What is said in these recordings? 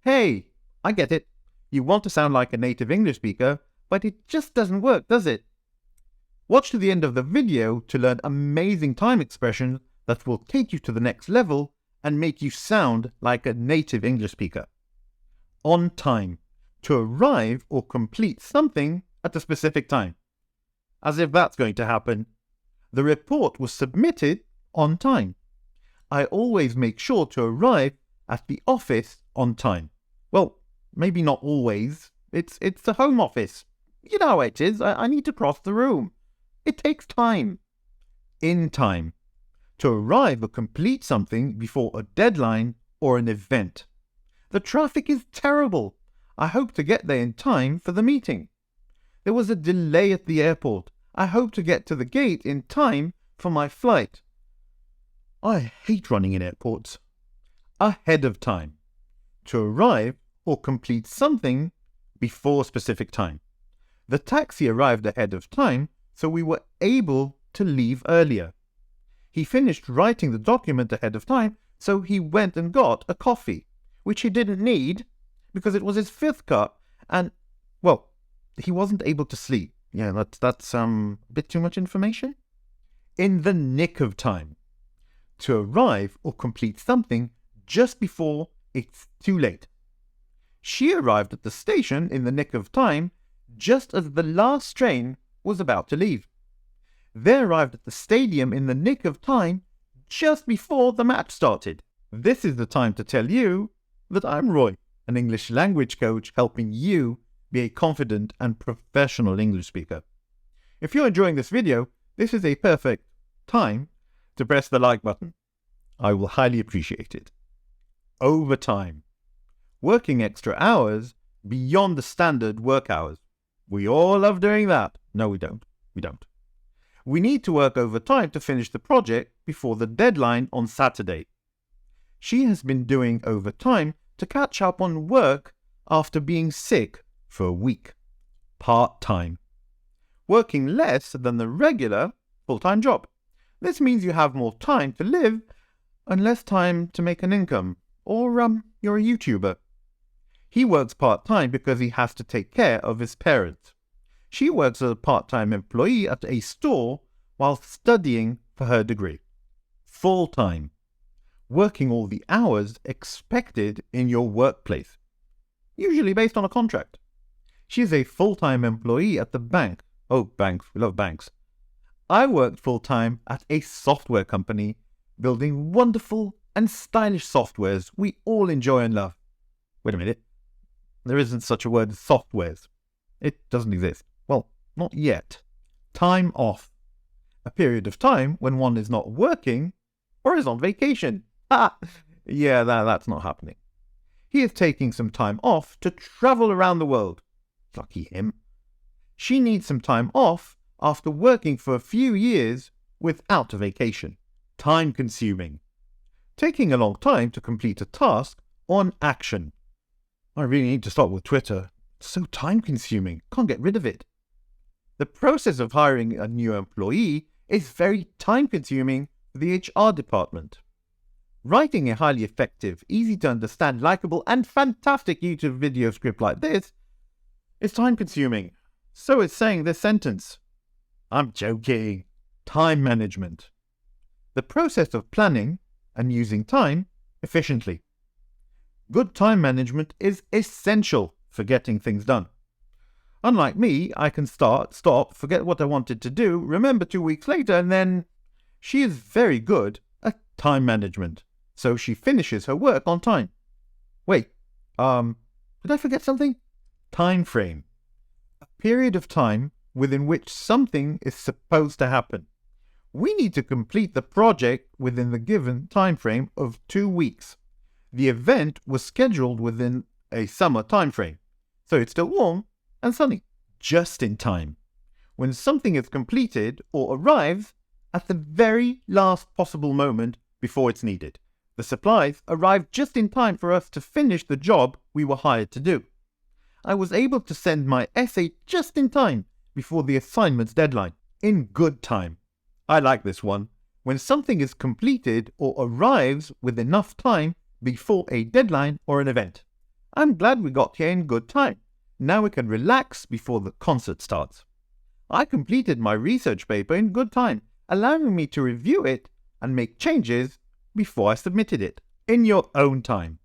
Hey, I get it. You want to sound like a native English speaker, but it just doesn't work, does it? Watch to the end of the video to learn amazing time expressions that will take you to the next level and make you sound like a native English speaker. On time. To arrive or complete something at a specific time. As if that's going to happen. The report was submitted on time. I always make sure to arrive at the office on time. Well, maybe not always. It's the home office. You know how it is. I need to cross the room. It takes time. In time. To arrive or complete something before a deadline or an event. The traffic is terrible. I hope to get there in time for the meeting. There was a delay at the airport. I hope to get to the gate in time for my flight. I hate running in airports. Ahead of time. To arrive or complete something before a specific time. The taxi arrived ahead of time, so we were able to leave earlier. He finished writing the document ahead of time, so he went and got a coffee, which he didn't need because it was his 5th cup, and, well, he wasn't able to sleep. Yeah, that's a bit too much information. In the nick of time. To arrive or complete something just before it's too late. She arrived at the station in the nick of time just as the last train was about to leave. They arrived at the stadium in the nick of time just before the match started. This is the time to tell you that I'm Roy, an English language coach helping you be a confident and professional English speaker. If you're enjoying this video, this is a perfect time to press the like button. I will highly appreciate it. Overtime. Working extra hours beyond the standard work hours. We all love doing that. No, we don't. We need to work overtime to finish the project before the deadline on Saturday. She has been doing overtime to catch up on work after being sick for a week. Part-time. Working less than the regular full-time job. This means you have more time to live and less time to make an income. Or you're a YouTuber. He works part-time because he has to take care of his parents. She works as a part-time employee at a store while studying for her degree. Full-time. Working all the hours expected in your workplace. Usually based on a contract. She is a full-time employee at the bank. Oh, banks. We love banks. I worked full-time at a software company building wonderful and stylish softwares we all enjoy and love. Wait a minute. There isn't such a word as softwares. It doesn't exist. Well, not yet. Time off. A period of time when one is not working or is on vacation. Yeah, that's not happening. He is taking some time off to travel around the world. Lucky him. She needs some time off after working for a few years without a vacation. Time consuming. Taking a long time to complete a task or an action. I really need to stop with Twitter. It's so time consuming. Can't get rid of it. The process of hiring a new employee is very time consuming for the HR department. Writing a highly effective, easy to understand, likable and fantastic YouTube video script like this is time consuming. So is saying this sentence. I'm joking. Time management. The process of planning and using time efficiently. Good time management is essential for getting things done. Unlike me, I can start, stop, forget what I wanted to do, remember 2 weeks later, and then she is very good at time management. So she finishes her work on time. Wait, did I forget something? Time frame. A period of time within which something is supposed to happen. We need to complete the project within the given time frame of 2 weeks. The event was scheduled within a summer time frame, so it's still warm and sunny. Just in time. When something is completed or arrives at the very last possible moment before it's needed. The supplies arrived just in time for us to finish the job we were hired to do. I was able to send my essay just in time before the assignment's deadline. In good time. I like this one. When something is completed or arrives with enough time before a deadline or an event. I'm glad we got here in good time. Now we can relax before the concert starts. I completed my research paper in good time, allowing me to review it and make changes before I submitted it. In your own time.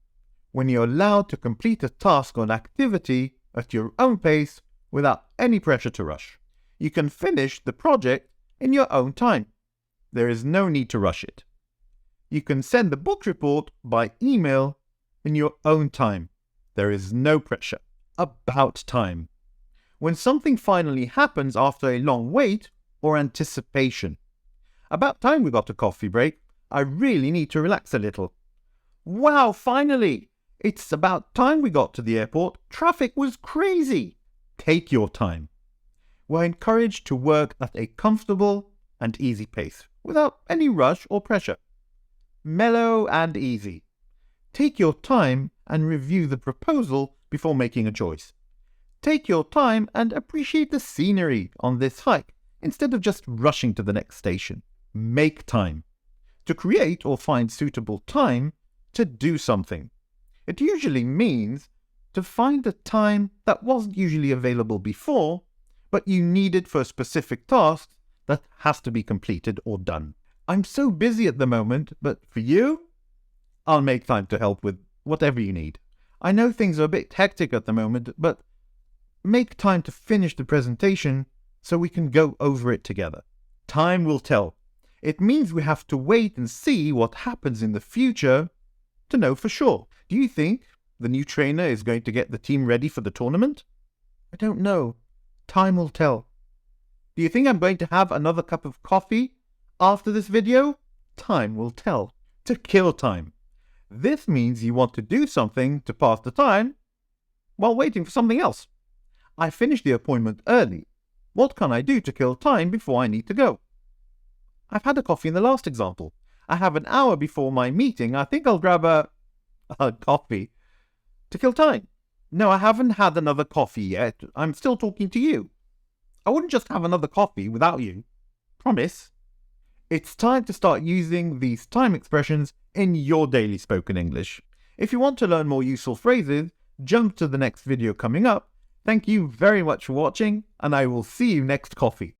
When you're allowed to complete a task or activity at your own pace without any pressure to rush. You can finish the project in your own time. There is no need to rush it. You can send the book report by email in your own time. There is no pressure. About time. When something finally happens after a long wait or anticipation. About time we got a coffee break. I really need to relax a little. Wow, finally! It's about time we got to the airport. Traffic was crazy. Take your time. We're encouraged to work at a comfortable and easy pace, without any rush or pressure. Mellow and easy. Take your time and review the proposal before making a choice. Take your time and appreciate the scenery on this hike instead of just rushing to the next station. Make time. To create or find suitable time to do something. It usually means to find a time that wasn't usually available before, but you need it for a specific task that has to be completed or done. I'm so busy at the moment, but for you, I'll make time to help with whatever you need. I know things are a bit hectic at the moment, but make time to finish the presentation so we can go over it together. Time will tell. It means we have to wait and see what happens in the future to know for sure. Do you think the new trainer is going to get the team ready for the tournament? I don't know. Time will tell. Do you think I'm going to have another cup of coffee after this video? Time will tell. To kill time. This means you want to do something to pass the time while waiting for something else. I finished the appointment early. What can I do to kill time before I need to go? I've had a coffee in the last example. I have an hour before my meeting. I think I'll grab a coffee to kill time. No, I haven't had another coffee yet. I'm still talking to you. I wouldn't just have another coffee without you. Promise. It's time to start using these time expressions in your daily spoken English. If you want to learn more useful phrases, jump to the next video coming up. Thank you very much for watching, and I will see you next coffee.